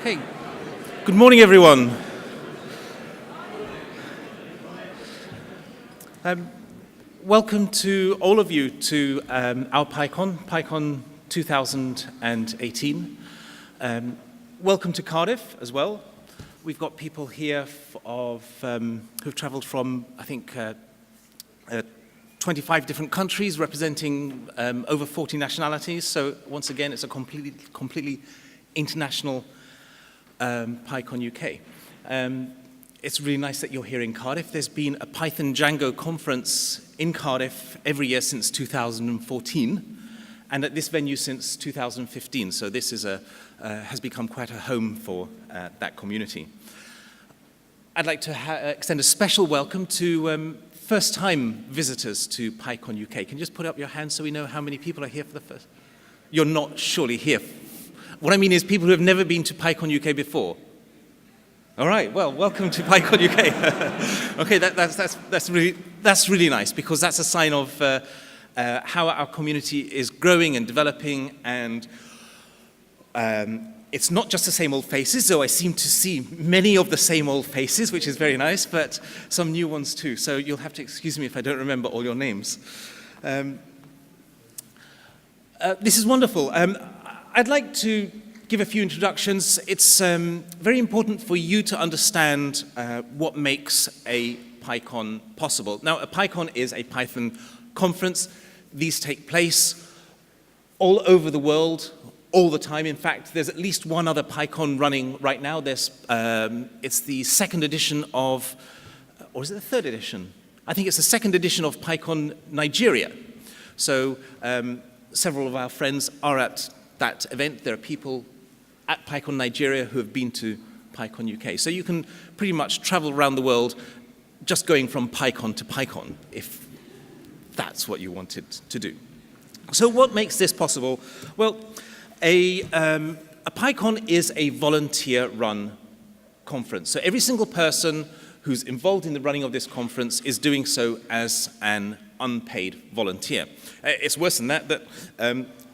Okay. Good morning, everyone. Welcome to all of you to our PyCon 2018. Welcome to Cardiff as well. We've got people here who've traveled from, I think, 25 different countries representing over 40 nationalities. So once again, it's a completely international PyconUK. It's really nice that you're here in Cardiff. There's been a Python Django conference in Cardiff every year since 2014, and at this venue since 2015. So this is has become quite a home for that community. I'd like to extend a special welcome to first-time visitors to PyconUK. Can you just put up your hand so we know how many people are here for the first? You're not surely here. What I mean is people who have never been to PyconUK before. All right, well, welcome to PyconUK. Okay, that's really nice, because that's a sign of how our community is growing and developing, and it's not just the same old faces, though I seem to see many of the same old faces, which is very nice, but some new ones too. So you'll have to excuse me if I don't remember all your names. This is wonderful. I'd like to give a few introductions. It's very important for you to understand what makes a PyCon possible. Now, a PyCon is a Python conference. These take place all over the world, all the time. In fact, there's at least one other PyCon running right now. It's the second edition of, or is it the third edition? I think it's the second edition of Pycon Nigeria. So several of our friends are at that event. There are people at PyCon Nigeria who have been to PyconUK. So you can pretty much travel around the world just going from PyCon to PyCon, if that's what you wanted to do. So what makes this possible? Well, a PyCon is a volunteer-run conference. So every single person who's involved in the running of this conference is doing so as an unpaid volunteer. It's worse than that,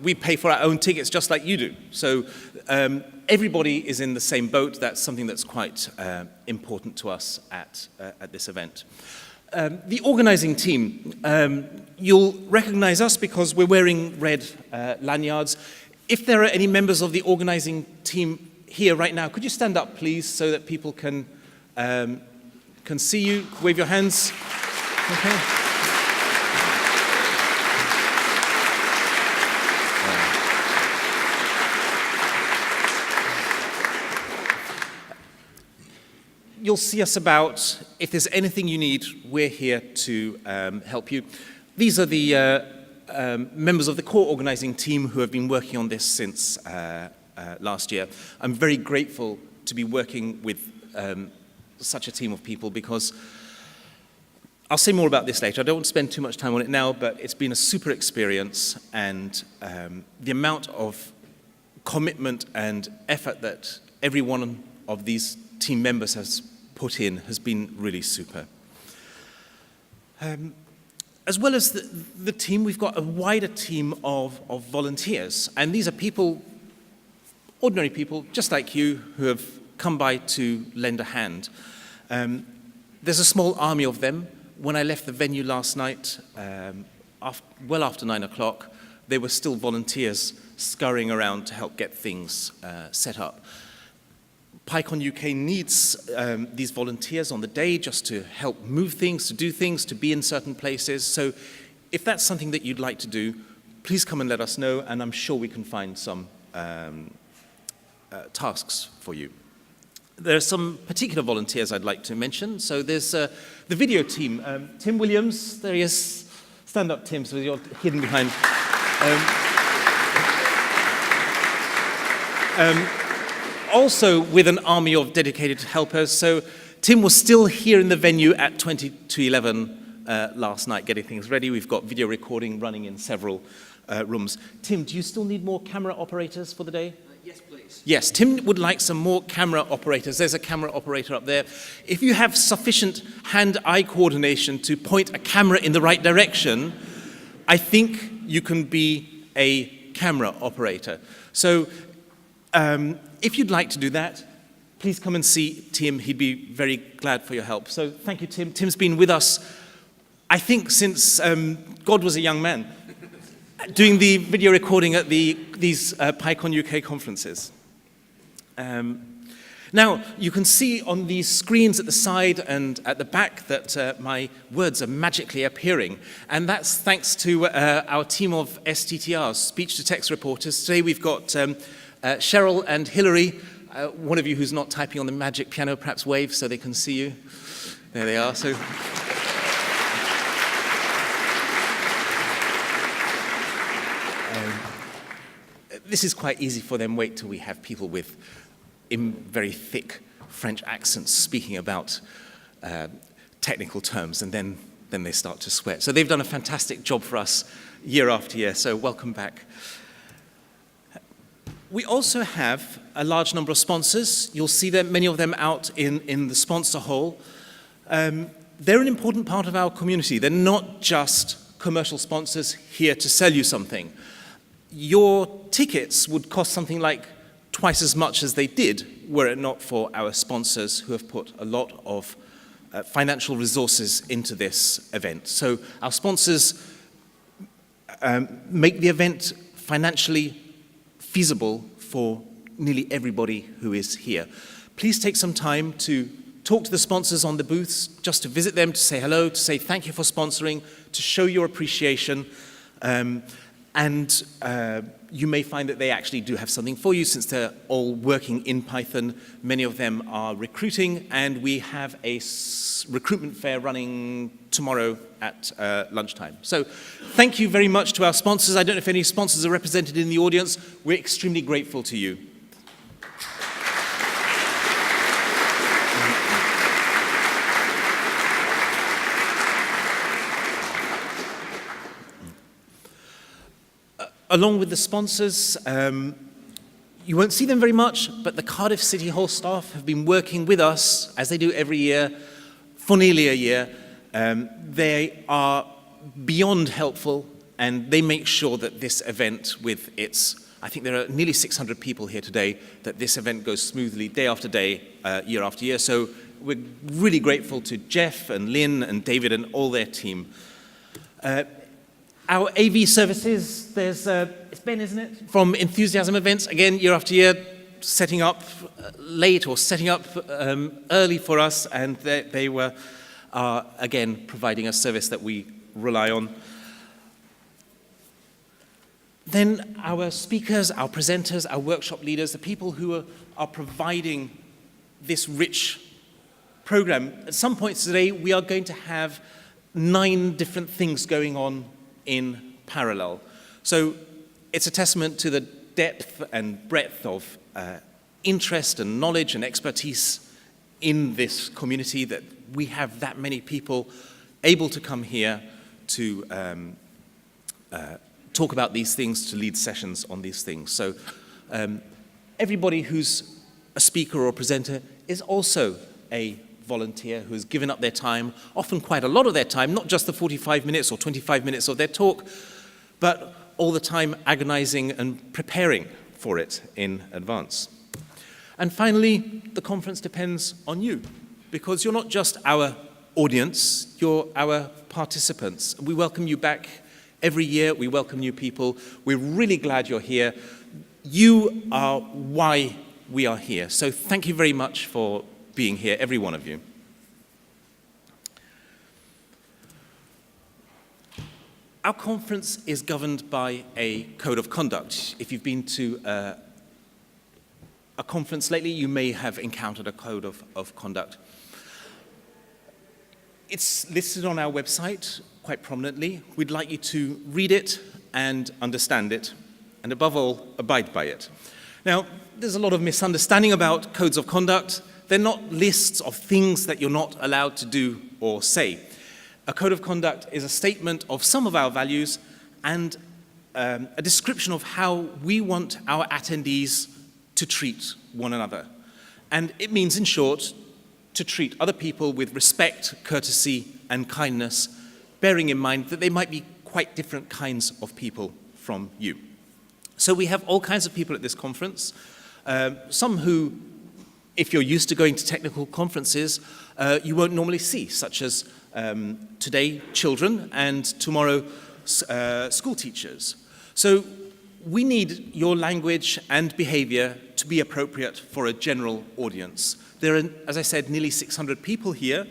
we pay for our own tickets just like you do. So everybody is in the same boat. That's something that's quite important to us at this event. The organizing team, you'll recognize us because we're wearing red lanyards. If there are any members of the organizing team here right now, could you stand up, please, so that people can see you? Wave your hands. Okay. You'll see us about. If there's anything you need, we're here to help you. These are the members of the core organizing team who have been working on this since last year. I'm very grateful to be working with such a team of people, because I'll say more about this later. I don't want to spend too much time on it now, but it's been a super experience, and the amount of commitment and effort that every one of these team members has put in has been really super. As well as the team, we've got a wider team of volunteers. And these are people, ordinary people, just like you, who have come by to lend a hand. There's a small army of them. When I left the venue last night, well after 9 o'clock, there were still volunteers scurrying around to help get things set up. PyconUK needs these volunteers on the day just to help move things, to do things, to be in certain places. So if that's something that you'd like to do, please come and let us know, and I'm sure we can find some tasks for you. There are some particular volunteers I'd like to mention. So there's the video team. Tim Williams, there he is. Stand up, Tim, so you're hidden behind. Also with an army of dedicated helpers. So Tim was still here in the venue at 20 to 11 last night getting things ready. We've got video recording running in several rooms. Tim, do you still need more camera operators for the day? Yes, please. Yes, Tim would like some more camera operators. There's a camera operator up there. If you have sufficient hand-eye coordination to point a camera in the right direction, I think you can be a camera operator. So If you'd like to do that, please come and see Tim. He'd be very glad for your help. So thank you, Tim. Tim's been with us, I think, since God was a young man, doing the video recording at these PyconUK conferences. Now, you can see on these screens at the side and at the back that my words are magically appearing. And that's thanks to our team of STTRs, speech-to-text reporters. Today we've got Cheryl and Hilary. One of you who's not typing on the magic piano, perhaps wave so they can see you. There they are. So. This is quite easy for them. Wait till we have people with very thick French accents speaking about technical terms, and then they start to sweat. So they've done a fantastic job for us year after year, so welcome back. We also have a large number of sponsors. You'll see them, many of them out in the sponsor hall. They're an important part of our community. They're not just commercial sponsors here to sell you something. Your tickets would cost something like twice as much as they did were it not for our sponsors who have put a lot of financial resources into this event. So our sponsors make the event financially feasible for nearly everybody who is here. Please take some time to talk to the sponsors on the booths, just to visit them, to say hello, to say thank you for sponsoring, to show your appreciation. And you may find that they actually do have something for you since they're all working in Python. Many of them are recruiting, and we have a recruitment fair running tomorrow at lunchtime. So thank you very much to our sponsors. I don't know if any sponsors are represented in the audience. We're extremely grateful to you. Along with the sponsors, you won't see them very much, but the Cardiff City Hall staff have been working with us, as they do every year, for nearly a year. They are beyond helpful, and they make sure that this event with its, I think there are nearly 600 people here today, that this event goes smoothly day after day, year after year. So we're really grateful to Jeff and Lynn and David and all their team. Our AV services, it's Ben, isn't it? From Enthusiasm Events, again, year after year, setting up late or setting up early for us, and they are, again, providing a service that we rely on. Then our speakers, our presenters, our workshop leaders, the people who are providing this rich program. At some points today, we are going to have 9 different things going on in parallel. So it's a testament to the depth and breadth of interest and knowledge and expertise in this community that we have that many people able to come here to talk about these things, to lead sessions on these things. So everybody who's a speaker or a presenter is also a volunteer who has given up their time, often quite a lot of their time, not just the 45 minutes or 25 minutes of their talk, but all the time agonizing and preparing for it in advance. And finally, the conference depends on you, because you're not just our audience, you're our participants. We welcome you back every year. We welcome new people. We're really glad you're here. You are why we are here. So thank you very much for being here, every one of you. Our conference is governed by a code of conduct. If you've been to a conference lately, you may have encountered a code of conduct. It's listed on our website quite prominently. We'd like you to read it and understand it, and above all, abide by it. Now, there's a lot of misunderstanding about codes of conduct. They're not lists of things that you're not allowed to do or say. A code of conduct is a statement of some of our values and a description of how we want our attendees to treat one another. And it means, in short, to treat other people with respect, courtesy, and kindness, bearing in mind that they might be quite different kinds of people from you. So we have all kinds of people at this conference. some who, if you're used to going to technical conferences, you won't normally see, such as today, children, and tomorrow, school teachers. So we need your language and behavior to be appropriate for a general audience. There are, as I said, nearly 600 people here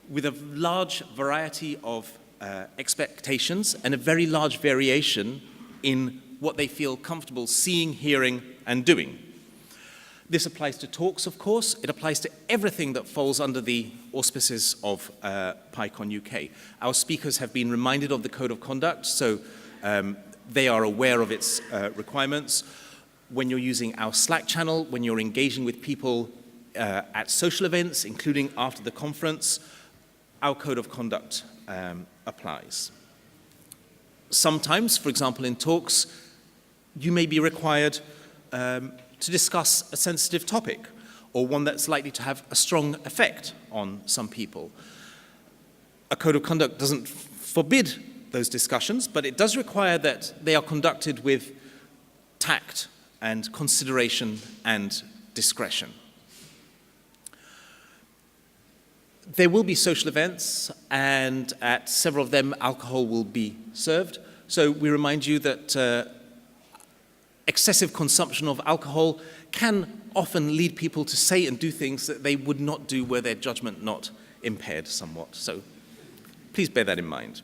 with a large variety of expectations and a very large variation in what they feel comfortable seeing, hearing, and doing. This applies to talks, of course. It applies to everything that falls under the auspices of PyconUK. Our speakers have been reminded of the Code of Conduct, so they are aware of its requirements. When you're using our Slack channel, when you're engaging with people at social events, including after the conference, our Code of Conduct applies. Sometimes, for example, in talks, you may be required to discuss a sensitive topic or one that's likely to have a strong effect on some people. A Code of Conduct doesn't forbid those discussions, but it does require that they are conducted with tact and consideration and discretion. There will be social events, and at several of them, alcohol will be served. So we remind you that excessive consumption of alcohol can often lead people to say and do things that they would not do were their judgment not impaired somewhat. So please bear that in mind.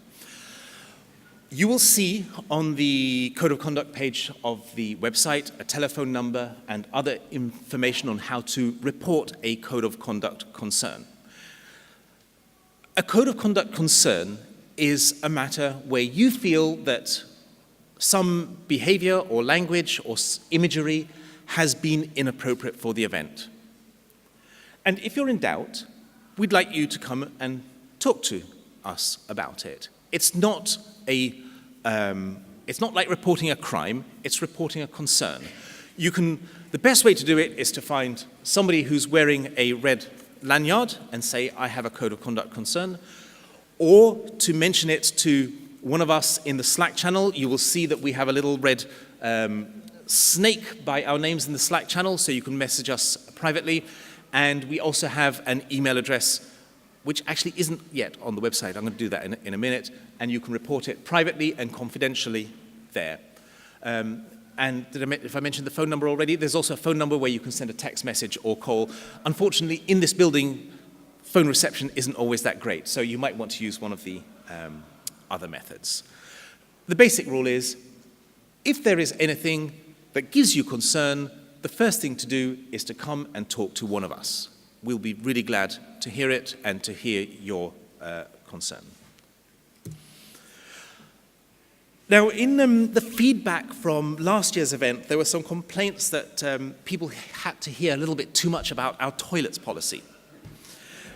You will see on the Code of Conduct page of the website a telephone number and other information on how to report a Code of Conduct concern. A Code of Conduct concern is a matter where you feel that some behavior or language or imagery has been inappropriate for the event. And if you're in doubt, we'd like you to come and talk to us about it. It's not like reporting a crime, it's reporting a concern. The best way to do it is to find somebody who's wearing a red lanyard and say, I have a Code of Conduct concern, or to mention it to one of us in the Slack channel. You will see that we have a little red snake by our names in the Slack channel, so you can message us privately. And we also have an email address, which actually isn't yet on the website. I'm going to do that in a minute, and you can report it privately and confidentially there. And if I mentioned the phone number already, there's also a phone number where you can send a text message or call. Unfortunately, in this building, phone reception isn't always that great, so you might want to use one of the other methods. The basic rule is, if there is anything that gives you concern, the first thing to do is to come and talk to one of us. We'll be really glad to hear it and to hear your concern. Now, in the feedback from last year's event, there were some complaints that people had to hear a little bit too much about our toilets policy.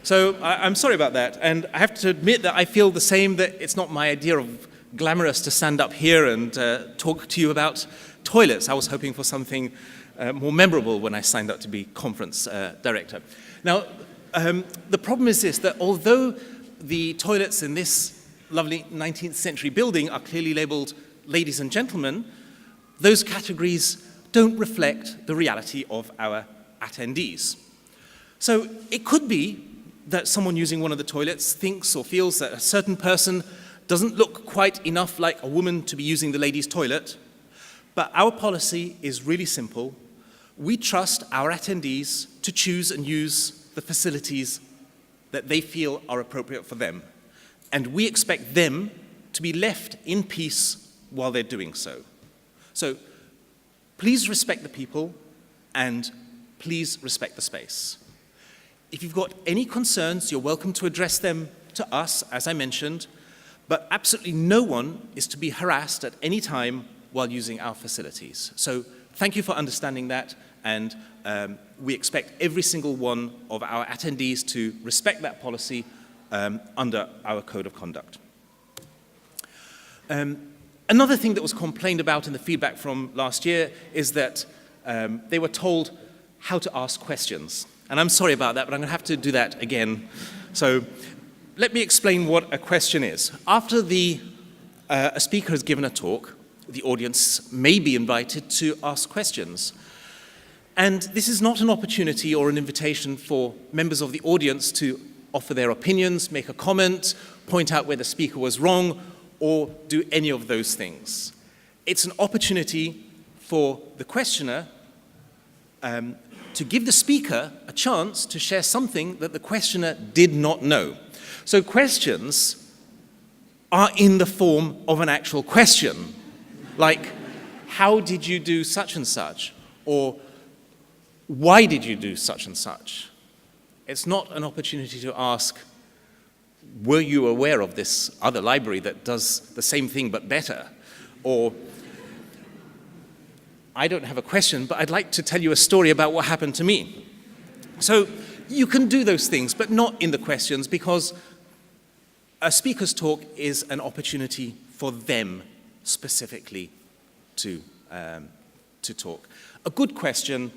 So I'm sorry about that, and I have to admit that I feel the same, that it's not my idea of glamorous to stand up here and talk to you about toilets. I was hoping for something more memorable when I signed up to be conference director. Now, the problem is this, that although the toilets in this lovely 19th century building are clearly labeled ladies and gentlemen, those categories don't reflect the reality of our attendees. So it could be that someone using one of the toilets thinks or feels that a certain person doesn't look quite enough like a woman to be using the ladies' toilet, but our policy is really simple. We trust our attendees to choose and use the facilities that they feel are appropriate for them. And we expect them to be left in peace while they're doing so. So please respect the people and please respect the space. If you've got any concerns, you're welcome to address them to us, as I mentioned, but absolutely no one is to be harassed at any time while using our facilities. So thank you for understanding that, and we expect every single one of our attendees to respect that policy under our Code of Conduct. Another thing that was complained about in the feedback from last year is that they were told how to ask questions. And I'm sorry about that, but I'm going to have to do that again. So let me explain what a question is. After a speaker has given a talk, the audience may be invited to ask questions. And this is not an opportunity or an invitation for members of the audience to offer their opinions, make a comment, point out where the speaker was wrong, or do any of those things. It's an opportunity for the questioner to give the speaker a chance to share something that the questioner did not know. So questions are in the form of an actual question, like, how did you do such and such? Or why did you do such and such? It's not an opportunity to ask, were you aware of this other library that does the same thing but better? Or, I don't have a question, but I'd like to tell you a story about what happened to me. So you can do those things, but not in the questions, because a speaker's talk is an opportunity for them specifically to talk. A good question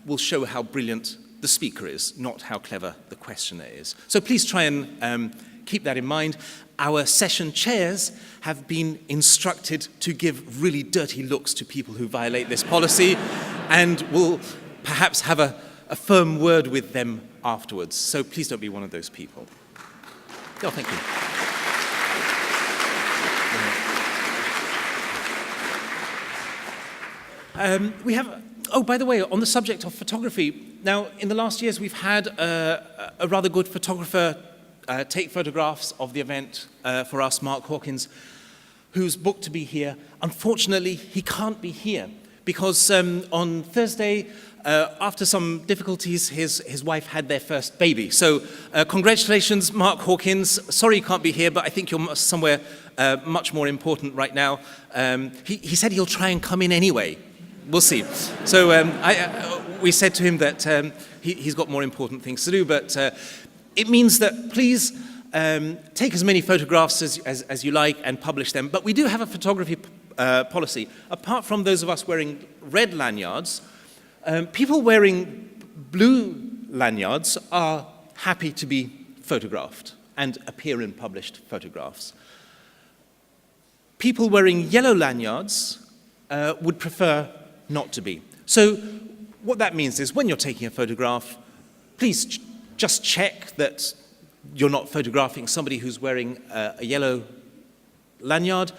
will show how brilliant the speaker is, not how clever the questioner is. So please try and keep that in mind. Our session chairs have been instructed to give really dirty looks to people who violate this policy, and will perhaps have a firm word with them afterwards. So please don't be one of those people. Oh, thank you. We have, oh, by the way, on the subject of photography, now, in the last years, we've had a rather good photographer take photographs of the event for us, Mark Hawkins, who's booked to be here. Unfortunately, he can't be here because on Thursday, after some difficulties, his wife had their first baby. So congratulations, Mark Hawkins. Sorry you can't be here, but I think you're somewhere much more important right now. He said he'll try and come in anyway. We'll see. So we said to him that he's got more important things to do, but it means that please take as many photographs as you like and publish them. But we do have a photography policy. Apart from those of us wearing red lanyards, people wearing blue lanyards are happy to be photographed and appear in published photographs. People wearing yellow lanyards would prefer not to be. So what that means is when you're taking a photograph, please just check that you're not photographing somebody who's wearing a yellow lanyard.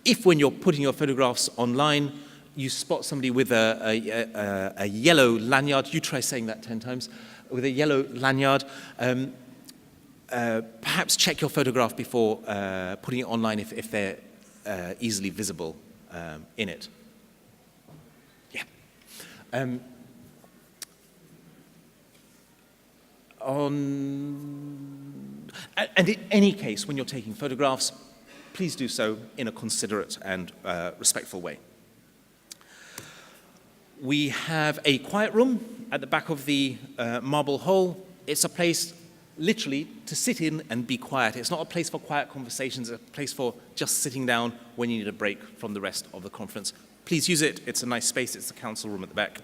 If when you're putting your photographs online, you spot somebody with a yellow lanyard, you try saying that 10 times, with a yellow lanyard, perhaps check your photograph before putting it online if they're easily visible in it. Yeah. And in any case, when you're taking photographs, please do so in a considerate and respectful way. We have a quiet room at the back of the marble hall. It's a place literally to sit in and be quiet. It's not a place for quiet conversations, it's a place for just sitting down when you need a break from the rest of the conference. Please use it. It's a nice space. It's the council room at the back.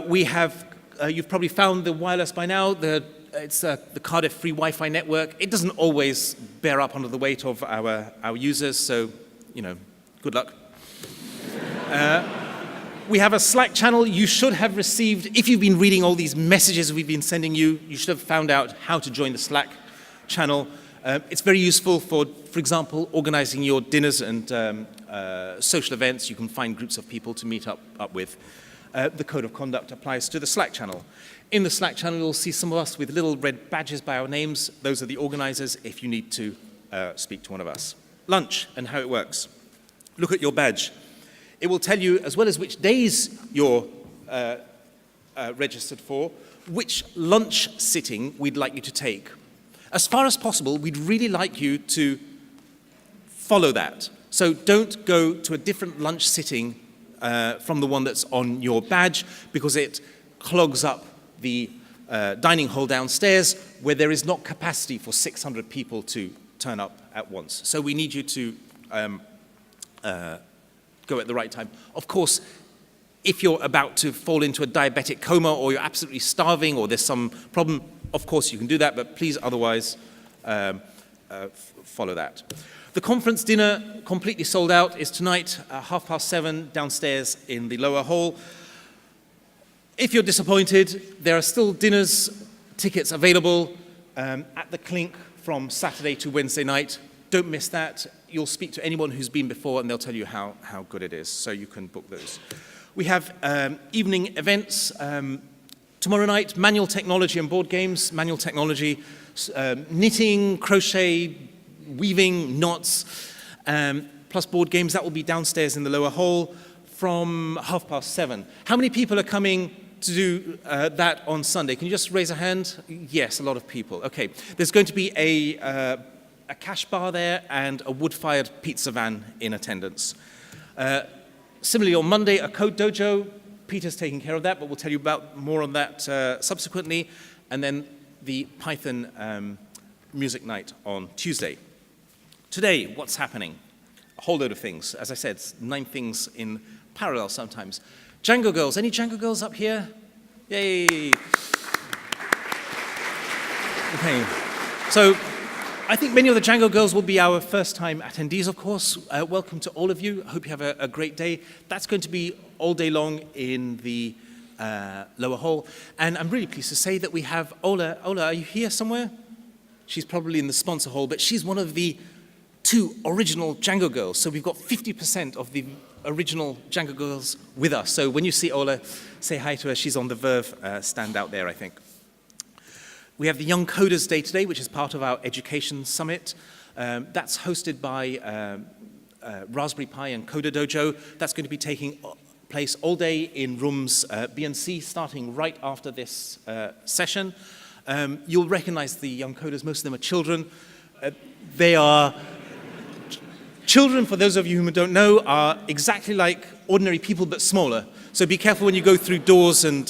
We have, you've probably found the wireless by now. It's the Cardiff Free Wi-Fi network. It doesn't always bear up under the weight of our users, so, you know, good luck. We have a Slack channel you should have received. If you've been reading all these messages we've been sending you, you should have found out how to join the Slack channel. It's very useful for example, organizing your dinners and social events. You can find groups of people to meet up with. The code of conduct applies to the Slack channel. In the Slack channel, you'll see some of us with little red badges by our names. Those are the organizers if you need to speak to one of us. Lunch and how it works. Look at your badge. It will tell you, as well as which days you're registered for, which lunch sitting we'd like you to take. As far as possible, we'd really like you to follow that. So don't go to a different lunch sitting from the one that's on your badge, because it clogs up the dining hall downstairs where there is not capacity for 600 people to turn up at once. So we need you to go at the right time. Of course, if you're about to fall into a diabetic coma or you're absolutely starving or there's some problem, of course you can do that, but please otherwise follow that. The conference dinner, completely sold out, is tonight, 7:30 downstairs in the lower hall. If you're disappointed, there are still tickets available at the Clink from Saturday to Wednesday night. Don't miss that. You'll speak to anyone who's been before and they'll tell you how good it is, so you can book those. We have evening events. Tomorrow night, manual technology and board games. Manual technology, knitting, crochet, weaving, knots, plus board games. That will be downstairs in the lower hall from 7:30. How many people are coming to do that on Sunday? Can you just raise a hand? Yes, a lot of people. Okay, there's going to be a cash bar there and a wood-fired pizza van in attendance. Similarly, on Monday, a code dojo. Peter's taking care of that, but we'll tell you more on that subsequently. And then the Python music night on Tuesday. Today, what's happening? A whole load of things. As I said, 9 things in parallel sometimes. Django girls. Any Django girls up here? Yay! Okay. So I think many of the Django girls will be our first-time attendees, of course. Welcome to all of you. I hope you have a great day. That's going to be all day long in the lower hall. And I'm really pleased to say that we have Ola. Ola, are you here somewhere? She's probably in the sponsor hall, but she's one of the 2 original Django girls. So we've got 50% of the original Django girls with us. So when you see Ola, say hi to her. She's on the Verve stand out there, I think. We have the Young Coders Day today, which is part of our education summit. That's hosted by Raspberry Pi and Coder Dojo. That's going to be taking place all day in rooms B and C, starting right after this session. You'll recognize the young coders. Most of them are children. They are children, for those of you who don't know, are exactly like ordinary people, but smaller. So be careful when you go through doors and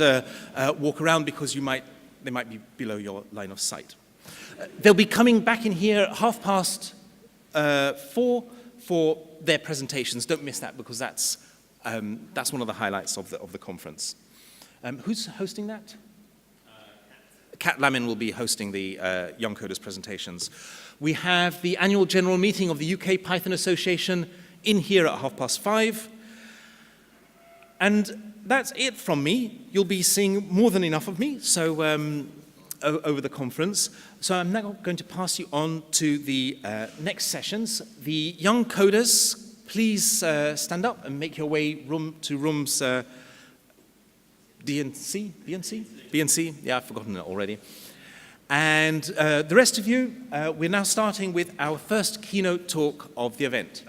walk around, because they might be below your line of sight. They'll be coming back in here 4:30 for their presentations. Don't miss that, because that's one of the highlights of the conference. Who's hosting that? Kat Lamin will be hosting the Young Coders presentations. We have the annual general meeting of the UK Python Association in here at 5:30. And that's it from me. You'll be seeing more than enough of me over the conference. So I'm now going to pass you on to the next sessions. The young coders, please stand up and make your way to rooms D and C? B and C? B and C? Yeah, I've forgotten it already. And the rest of you, we're now starting with our first keynote talk of the event.